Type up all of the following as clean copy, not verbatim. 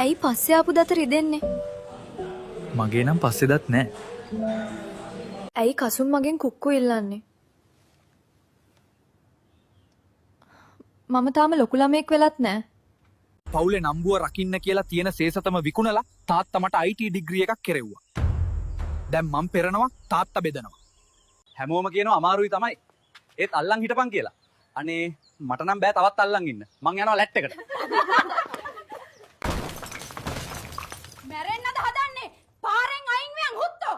ඇයි පස්සේ ආපු දත රිදෙන්නේ? මගේ නම් පස්සේ දත් නෑ. ඇයි කසුන් මගෙන් කුක්කු ඉල්ලන්නේ? මම තාම ලොකු ළමෙක් වෙලත් නෑ. පවුලේ නම්බුව රකින්න කියලා තියෙන සේසතම විකුණලා තාත්තා මට IT ඩිග්‍රී එකක් කෙරෙව්වා. දැන් මම පෙරනවා තාත්තා බෙදනවා. හැමෝම කියනවා අමාරුයි තමයි. ඒත් අල්ලන් හිටපන් කියලා. අනේ මට නම් බෑ තවත් අල්ලන් ඉන්න. මං යනවා ලැට් එකට. මැරෙන්නද හදන්නේ? පාරෙන් අයින් වෙන් හුත්තෝ.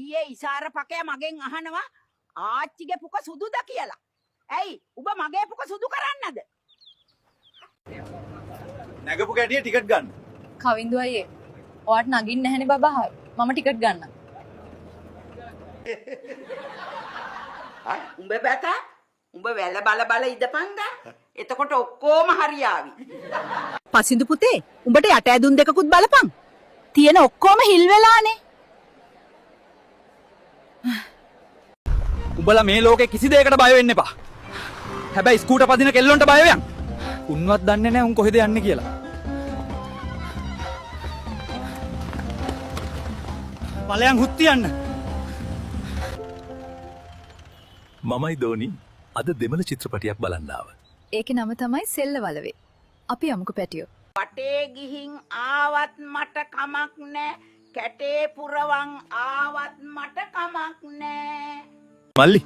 ඊයේ ඉසාර පකේ මගෙන් අහනවා ආච්චිගේ පුක සුදුද කියලා. ඇයි? උඹ මගේ පුක සුදු කරන්නද? නැගපු කැටිය ටිකට් ගන්න. කවින්දු අයියේ. ඔයාට නගින්න නැහැනේ බබා. මම ටිකට් ගන්නම්. උඹ බැත උඹ වැල බල බල ඉදපන්දා. එතකොට ඔක්කොම හරියාවි. පසින්දු පුතේ උඹට යට ඇදුන් දෙකකුත් බලපන්. තියෙන ඔක්කොම හිල් වෙලානේ. උඹලා මේ ලෝකේ කිසි දෙයකට බය වෙන්න එපා. හැබැයි ස්කූටර් පදින කෙල්ලොන්ට බය වෙයන්. උන්වත් දන්නේ නැහැ උන් කොහෙද යන්නේ කියලා. ඵලයන් හුත්ති යන්න. මමයි දෝනි අද දෙමළ චිත්‍රපටියක් බලන්න ආව. ඒකේ නම තමයි සෙල්ලවලවේ. අපි යමුකෝ පැටියෝ. වටේ ගිහින් ආවත් මට කමක් නෑ. කැටේ පුරවන් ආවත් මට කමක් නෑ. මල්ලි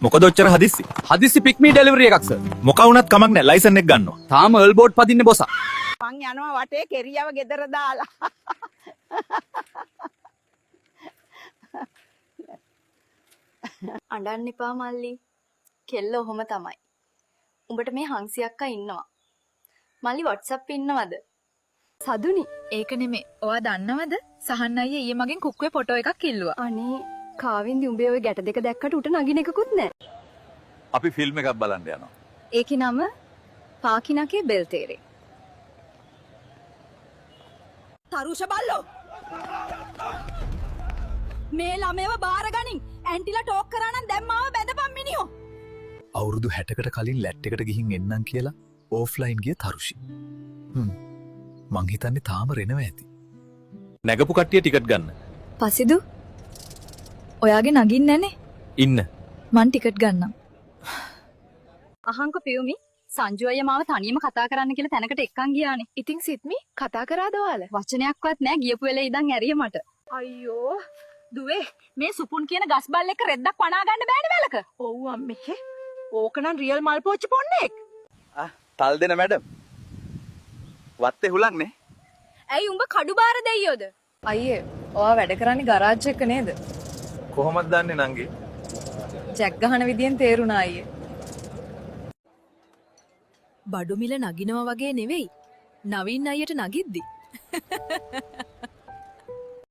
මොකද ඔච්චර හදිස්සි? හදිසි පික්මී ඩෙලිවරි එකක් සර්. මොකා වුණත් කමක් නැහැ ලයිසන් එක ගන්නවා. තාම එල් බෝඩ් පදින්නේ බොසා. මං යනවා වටේ කෙරියව ගෙදර දාලා. අඬන්න එපා මල්ලි. කෙල්ල ඔහොම තමයි. උඹට මේ හංසි අක්කා ඉන්නවා. මල්ලි WhatsApp ඉන්නවද? සදුනි, ඒක නෙමෙයි. ඔයා දන්නවද? සහන් අයියා ඊයේ මගෙන් කුක්කුවේ ෆොටෝ එකක් ඉල්ලුවා. අනේ, කාවින්දි උඹේ ওই ගැට දෙක දැක්කට උට නගින එකකුත් නැහැ. අපි ෆිල්ම් එකක් බලන්න යනවා. ඒකේ නම පාකිනකේ බෙල්තේරේ. තරුෂ බල්ලෝ මේ ළමයව බාරගනින්. ඇන්ටිලා ටෝක් කරා නම් දැන් මාව බැඳපන් මිනිහෝ. අවුරුදු 60කට කලින් ලැට් එකට ගිහින් එන්නම් කියලා ඕෆ්ලයින් ගිය තරුෂි. මං හිතන්නේ තාම රෙනව ඇති. නැගපු කට්ටිය ටිකට් ගන්න. පසිදු ඔයාගේ නගින්න නැනේ. ඉන්න. මං ටිකට් ගන්නම්. අහංක පියුමි සංජු අයියා මාව තනියම කතා කරන්න කියලා තැනකට එක්කන් ගියානේ. ඉතින් සිත්මි කතා කරාද ඔයාලා? වචනයක්වත් නැහැ ගියපු වෙලේ ඉඳන් ඇරිය මට. අයියෝ දුවේ මේ සුපුන් කියන ගස් බල් එක රෙද්දක් වනා ගන්න බෑනේ වැලක. ඔව් අම්මේ. ඕකනම් රියල් මල් පෝච්චි පොන්නෙක්. තල් දෙන මැඩම්. වත්තේ හුලන්නේ. ඇයි උඹ කඩු බාර දෙයියෝද? අයියේ ඔයා වැඩ කරන්නේ ගරාජ් එක නේද? කොහොමද දන්නේ නංගි? ජැක් ගහන විදියෙන් තේරුණා අයියේ. බඩු මිල නගිනවා වගේ නෙවෙයි. නවීන් අයියට නගිද්දි.